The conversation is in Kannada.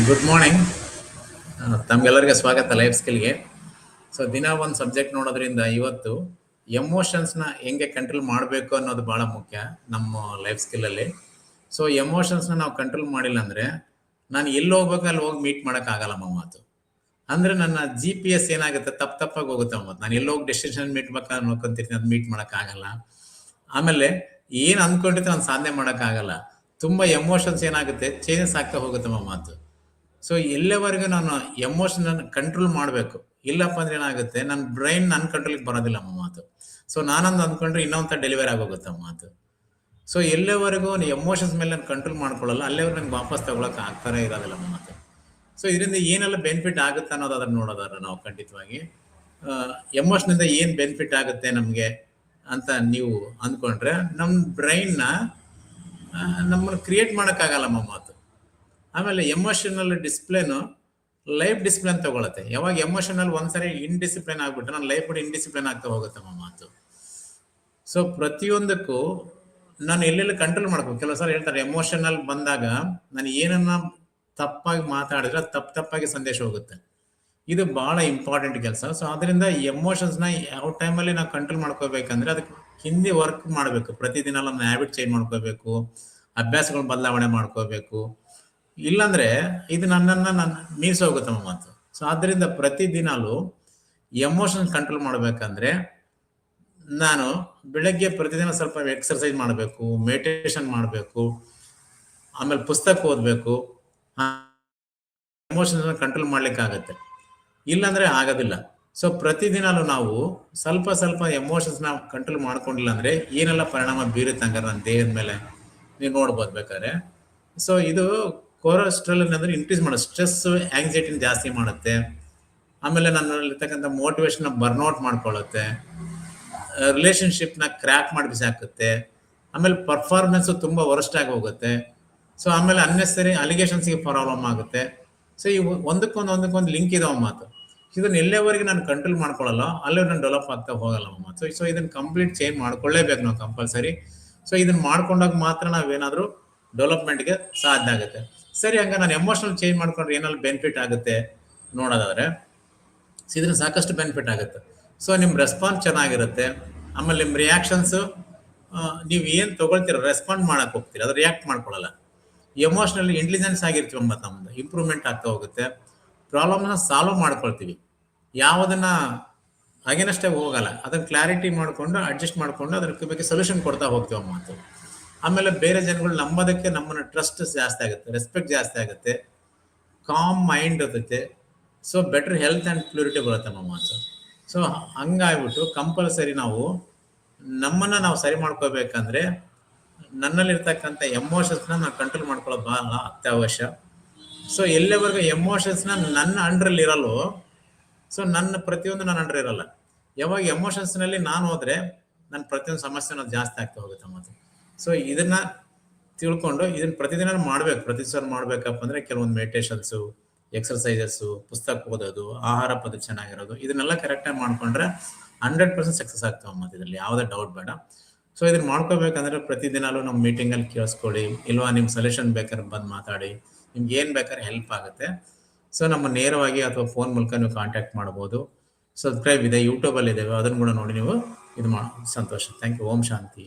Good morning. ತಮ್ಗೆಲ್ಲರಿಗೆ ಸ್ವಾಗತ ಲೈಫ್ ಸ್ಕಿಲ್ಗೆ. ಸೊ ದಿನ ಒಂದು ಸಬ್ಜೆಕ್ಟ್ ನೋಡೋದ್ರಿಂದ ಇವತ್ತು ಎಮೋಷನ್ಸ್ನ ಹೆಂಗೆ ಕಂಟ್ರೋಲ್ ಮಾಡಬೇಕು ಅನ್ನೋದು ಭಾಳ ಮುಖ್ಯ ನಮ್ಮ ಲೈಫ್ ಸ್ಕಿಲ್ಲಲ್ಲಿ. ಸೊ ಎಮೋಷನ್ಸ್ನ ನಾವು ಕಂಟ್ರೋಲ್ ಮಾಡಿಲ್ಲ ಅಂದರೆ ನಾನು ಎಲ್ಲಿ ಹೋಗ್ಬೇಕು ಅಲ್ಲಿ ಹೋಗಿ ಮೀಟ್ ಮಾಡೋಕ್ಕಾಗಲ್ಲ ಮಾತು. ಅಂದರೆ ನನ್ನ GPS ಏನಾಗುತ್ತೆ ತಪ್ಪಾಗಿ ಹೋಗುತ್ತೆ ಮಾತು. ನಾನು ಎಲ್ಲಿ ಹೋಗಿ ಡೆಸ್ಟಿನೇಷನ್ ಮೀಟ್ ಬೇಕಾದ್ರೆ ನೋಡ್ಕೊಂತಿರ್ತೀನಿ, ಅದು ಮೀಟ್ ಮಾಡೋಕ್ಕಾಗಲ್ಲ. ಆಮೇಲೆ ಏನು ಅಂದ್ಕೊಂಡಿರ್ತೀನಿ ನಾನು ಸಾಧನೆ ಮಾಡೋಕ್ಕಾಗಲ್ಲ. ತುಂಬ ಎಮೋಷನ್ಸ್ ಏನಾಗುತ್ತೆ ಚೇಂಜಸ್ ಆಗ್ತಾ ಹೋಗುತ್ತೆ ಮಾತು. ಸೊ ಎಲ್ಲವರೆಗೂ ನಾನು ಎಮೋಷನ್ ಕಂಟ್ರೋಲ್ ಮಾಡಬೇಕು. ಇಲ್ಲಪ್ಪ ಅಂದ್ರೆ ಏನಾಗುತ್ತೆ, ನನ್ನ ಬ್ರೈನ್ ನನ್ನ ಕಂಟ್ರೋಲಿಗೆ ಬರೋದಿಲ್ಲ ಮಾತು. ಸೊ ನಾನೊಂದು ಅಂದ್ಕೊಂಡ್ರೆ ಇನ್ನೊಂದು ಡೆಲಿವರಿ ಆಗೋಗುತ್ತೆ ಮಾತು. ಸೊ ಎಲ್ಲವರೆಗೂ ಎಮೋಷನ್ಸ್ ಮೇಲೆ ನಾನು ಕಂಟ್ರೋಲ್ ಮಾಡ್ಕೊಳ್ಳಲ್ಲ, ಅಲ್ಲೇವರೆಗೂ ನಂಗೆ ವಾಪಸ್ ತಗೊಳಕ್ಕೆ ಆಗ್ತಾನೆ ಇರೋದಿಲ್ಲ ಮಾತು. ಸೊ ಇದರಿಂದ ಏನೆಲ್ಲ ಬೆನಿಫಿಟ್ ಆಗುತ್ತೆ ಅನ್ನೋದು ಅದನ್ನು ನೋಡೋದಾದ್ರೆ ನಾವು ಖಂಡಿತವಾಗಿ ಎಮೋಷನಿಂದ ಏನು ಬೆನಿಫಿಟ್ ಆಗುತ್ತೆ ನಮಗೆ ಅಂತ ನೀವು ಅಂದ್ಕೊಂಡ್ರೆ ನಮ್ಮ ಬ್ರೈನ್ನ ನಮ್ಮನ್ನು ಕ್ರಿಯೇಟ್ ಮಾಡೋಕ್ಕಾಗಲ್ಲ ಮಾತು. ಆಮೇಲೆ ಎಮೋಷನಲ್ ಡಿಸಿಪ್ಲಿನು ಲೈಫ್ ಡಿಸಿಪ್ಲಿನ್ ತಗೊಳತ್ತೆ. ಯಾವಾಗ ಎಮೋಷನಲ್ ಒಂದ್ಸರಿ ಇನ್ಡಿಸಿಪ್ಲಿನ್ ಆಗ್ಬಿಟ್ರೆ ನನ್ನ ಲೈಫ್ ಕೂಡ ಇನ್ಡಿಸಿಪ್ಲಿನ್ ಆಗ್ತಾ ಹೋಗುತ್ತೆ ಮಾತು. ಸೊ ಪ್ರತಿಯೊಂದಕ್ಕೂ ನಾನು ಎಲ್ಲೆಲ್ಲಿ ಕಂಟ್ರೋಲ್ ಮಾಡ್ಬೇಕು. ಕೆಲವು ಸಲ ಹೇಳ್ತಾರೆ ಎಮೋಷನಲ್ ಬಂದಾಗ ನಾನು ಏನನ್ನ ತಪ್ಪಾಗಿ ಮಾತಾಡಿದ್ರೆ ತಪ್ಪಾಗಿ ಸಂದೇಶ ಹೋಗುತ್ತೆ. ಇದು ಬಹಳ ಇಂಪಾರ್ಟೆಂಟ್ ಕೆಲಸ. ಸೊ ಅದರಿಂದ ಎಮೋಷನ್ಸ್ನ ಯಾವ ಟೈಮಲ್ಲಿ ನಾವು ಕಂಟ್ರೋಲ್ ಮಾಡ್ಕೋಬೇಕಂದ್ರೆ ಅದಕ್ಕೆ ಹಿಂದೆ ವರ್ಕ್ ಮಾಡಬೇಕು. ಪ್ರತಿದಿನ ನಮ್ಮ ಹ್ಯಾಬಿಟ್ ಚೇಂಜ್ ಮಾಡ್ಕೋಬೇಕು, ಅಭ್ಯಾಸಗಳ ಬದಲಾವಣೆ ಮಾಡ್ಕೋಬೇಕು. ಇಲ್ಲಾಂದ್ರೆ ಇದು ನನ್ನನ್ನು ಮೀರಿಸಿ ಹೋಗುತ್ತೆ ಮಾತು. ಸೊ ಆದ್ದರಿಂದ ಪ್ರತಿದಿನಲೂ ಎಮೋಷನ್ ಕಂಟ್ರೋಲ್ ಮಾಡ್ಬೇಕಂದ್ರೆ ನಾನು ಬೆಳಗ್ಗೆ ಪ್ರತಿದಿನ ಸ್ವಲ್ಪ ಎಕ್ಸರ್ಸೈಸ್ ಮಾಡಬೇಕು, ಮೆಡಿಟೇಷನ್ ಮಾಡಬೇಕು, ಆಮೇಲೆ ಪುಸ್ತಕ ಓದಬೇಕು. ಎಮೋಷನ್ ಕಂಟ್ರೋಲ್ ಮಾಡ್ಲಿಕ್ಕಾಗತ್ತೆ, ಇಲ್ಲಾಂದ್ರೆ ಆಗೋದಿಲ್ಲ. ಸೊ ಪ್ರತಿದಿನಲೂ ನಾವು ಸ್ವಲ್ಪ ಎಮೋಷನ್ಸ್ನ ಕಂಟ್ರೋಲ್ ಮಾಡ್ಕೊಂಡಿಲ್ಲ ಅಂದ್ರೆ ಏನೆಲ್ಲ ಪರಿಣಾಮ ಬೀರುತ್ತೆ ಹಂಗಾರೆ ನನ್ನ ದೇಹದ ಮೇಲೆ ನೀವು ನೋಡ್ಬೋದು ಬೇಕಾದ್ರೆ. ಸೊ ಇದು ಕೊಲೆಸ್ಟ್ರಾಲ್ ಅಂದ್ರೆ ಇನ್ಕ್ರೀಸ್ ಮಾಡೋದು, ಸ್ಟ್ರೆಸ್ ಆಂಗ್ಸೈಟಿನ ಜಾಸ್ತಿ ಮಾಡುತ್ತೆ. ಆಮೇಲೆ ನನ್ನಲ್ಲಿರ್ತಕ್ಕಂಥ ಮೋಟಿವೇಶನ್ ಬರ್ನ್ಔಟ್ ಮಾಡ್ಕೊಳ್ಳುತ್ತೆ, ರಿಲೇಶನ್ಶಿಪ್ನ ಕ್ರ್ಯಾಕ್ ಮಾಡಿ ಬಿಸಾಕುತ್ತೆ. ಆಮೇಲೆ ಪರ್ಫಾರ್ಮೆನ್ಸು ತುಂಬ ವರ್ಸ್ಟ್ ಆಗಿ ಹೋಗುತ್ತೆ. ಸೊ ಆಮೇಲೆ ಅನ್ನೆಸರಿ ಅಲಿಗೇಷನ್ಸ್ಗೆ ಪ್ರಾಬ್ಲಮ್ ಆಗುತ್ತೆ. ಸೊ ಇವು ಒಂದಕ್ಕೊಂದು ಲಿಂಕ್ ಇದಾವ ಮಾತು. ಇದನ್ನ ಎಲ್ಲೇವರೆಗೆ ನಾನು ಕಂಟ್ರೋಲ್ ಮಾಡ್ಕೊಳ್ಳಲ್ಲ ಅಲ್ಲೇ ನಾನು ಡೆವಲಪ್ ಆಗ್ತಾ ಹೋಗಲ್ಲ ಮಾತು. ಸೊ ಇದನ್ನ ಕಂಪ್ಲೀಟ್ ಚೇಂಜ್ ಮಾಡ್ಕೊಳ್ಳೇಬೇಕು ನಾವು ಕಂಪಲ್ಸರಿ. ಸೊ ಇದನ್ನ ಮಾಡ್ಕೊಂಡಾಗ ಮಾತ್ರ ನಾವೇನಾದರೂ ಡೆವಲಪ್ಮೆಂಟ್ಗೆ ಸಾಧ್ಯ ಆಗುತ್ತೆ. ಸರಿ, ಹಂಗ ನಾನು ಎಮೋಷನಲ್ ಚೇಂಜ್ ಮಾಡ್ಕೊಂಡ್ರೆ ಏನಾದ್ರು ಬೆನಿಫಿಟ್ ಆಗುತ್ತೆ ನೋಡೋದಾದ್ರೆ ಇದರಿಂದ ಸಾಕಷ್ಟು ಬೆನಿಫಿಟ್ ಆಗುತ್ತೆ. ಸೊ ನಿಮ್ಮ ರೆಸ್ಪಾನ್ಸ್ ಚೆನ್ನಾಗಿರುತ್ತೆ. ಆಮೇಲೆ ನಿಮ್ಮ ರಿಯಾಕ್ಷನ್ಸು ನೀವು ಏನು ತೊಗೊಳ್ತೀರ ರೆಸ್ಪಾಂಡ್ ಮಾಡಕ್ಕೆ ಹೋಗ್ತೀರ, ಅದು ರಿಯಾಕ್ಟ್ ಮಾಡ್ಕೊಳ್ಳಲ್ಲ. ಎಮೋಷ್ನಲಿ ಇಂಟೆಲಿಜೆನ್ಸ್ ಆಗಿರ್ತೀವಿ ಮತ್ತು ನಮ್ಮದು ಇಂಪ್ರೂವ್ಮೆಂಟ್ ಆಗ್ತಾ ಹೋಗುತ್ತೆ. ಪ್ರಾಬ್ಲಮ್ನ ಸಾಲ್ವ್ ಮಾಡ್ಕೊಳ್ತೀವಿ, ಯಾವುದನ್ನ ಅಗೇನಷ್ಟೇ ಹೋಗಲ್ಲ. ಅದನ್ನು ಕ್ಲಾರಿಟಿ ಮಾಡಿಕೊಂಡು ಅಡ್ಜಸ್ಟ್ ಮಾಡಿಕೊಂಡು ಅದಕ್ಕೆ ಬಗ್ಗೆ ಸೊಲ್ಯೂಷನ್ ಕೊಡ್ತಾ ಹೋಗ್ತೀವಿ ಮಾತು. ಆಮೇಲೆ ಬೇರೆ ಜನಗಳು ನಂಬೋದಕ್ಕೆ ನಮ್ಮನ್ನು ಟ್ರಸ್ಟ್ ಜಾಸ್ತಿ ಆಗುತ್ತೆ, ರೆಸ್ಪೆಕ್ಟ್ ಜಾಸ್ತಿ ಆಗುತ್ತೆ, ಕಾಮ್ ಮೈಂಡ್ ಇರುತ್ತೆ. So better health and purity ಬರುತ್ತೆ ನಮ್ಮ ಮಾತು. ಸೊ ಹಂಗಾಗ್ಬಿಟ್ಟು ಕಂಪಲ್ಸರಿ ನಮ್ಮನ್ನು ನಾವು ಸರಿ ಮಾಡ್ಕೋಬೇಕಂದ್ರೆ ನನ್ನಲ್ಲಿರ್ತಕ್ಕಂಥ ಎಮೋಷನ್ಸ್ನ ನಾವು ಕಂಟ್ರೋಲ್ ಮಾಡ್ಕೊಳ್ಳೋದು ಬಹಳ ಅತ್ಯವಶ್ಯ. ಸೊ ಎಲ್ಲವರೆಗೂ ಎಮೋಷನ್ಸ್ನ ನನ್ನ ಅಂಡ್ರಲ್ಲಿ ಇರಲ್ಲೋ, ಸೊ ನನ್ನ ಪ್ರತಿಯೊಂದು ನನ್ನ ಅಂಡ್ರ್ ಇರಲ್ಲ. ಯಾವಾಗ ಎಮೋಷನ್ಸ್ನಲ್ಲಿ ನಾನು ಹೋದರೆ ನನ್ನ ಪ್ರತಿಯೊಂದು ಸಮಸ್ಯೆ ಜಾಸ್ತಿ ಆಗ್ತಾ ಹೋಗುತ್ತೆ ಮಾತು. ಸೊ ಇದನ್ನ ತಿಳ್ಕೊಂಡು ಇದನ್ನ ಪ್ರತಿದಿನ ಮಾಡ್ಬೇಕು. ಪ್ರತಿದಿನ ಮಾಡ್ಬೇಕಪ್ಪ ಅಂದ್ರೆ ಕೆಲವೊಂದು ಮೆಡಿಟೇಷನ್ಸು, ಎಕ್ಸರ್ಸೈಸಸ್ಸು, ಪುಸ್ತಕ ಓದೋದು, ಆಹಾರ ಪದ್ಧತಿ ಚೆನ್ನಾಗಿರೋದು, ಇದನ್ನೆಲ್ಲ ಕರೆಕ್ಟಾಗಿ ಮಾಡ್ಕೊಂಡ್ರೆ 100% ಸಕ್ಸಸ್ ಆಗ್ತಾವ ಮತ್ತು ಇದರಲ್ಲಿ ಯಾವುದೇ ಡೌಟ್ ಬೇಡ. ಸೊ ಇದನ್ನ ಮಾಡ್ಕೋಬೇಕಂದ್ರೆ ಪ್ರತಿದಿನಲೂ ನಮ್ಮ ಮೀಟಿಂಗಲ್ಲಿ ಕೇಳಿಸ್ಕೊಳ್ಳಿ, ಇಲ್ವಾ ನಿಮ್ಮ ಸೊಲ್ಯೂಷನ್ ಬೇಕಾದ್ರೆ ಬಂದು ಮಾತಾಡಿ, ನಿಮ್ಗೆ ಏನು ಬೇಕಾದ್ರೆ ಹೆಲ್ಪ್ ಆಗುತ್ತೆ. ಸೊ ನಮ್ಮ ನೇರವಾಗಿ ಅಥವಾ ಫೋನ್ ಮೂಲಕ ನೀವು ಕಾಂಟ್ಯಾಕ್ಟ್ ಮಾಡ್ಬೋದು. ಸಬ್ಸ್ಕ್ರೈಬ್ ಇದೆ, ಯೂಟ್ಯೂಬಲ್ಲಿ ಇದ್ದೇವೆ, ಅದನ್ನು ಕೂಡ ನೋಡಿ ನೀವು ಇದು ಸಂತೋಷ. Thank you. Om Shanti.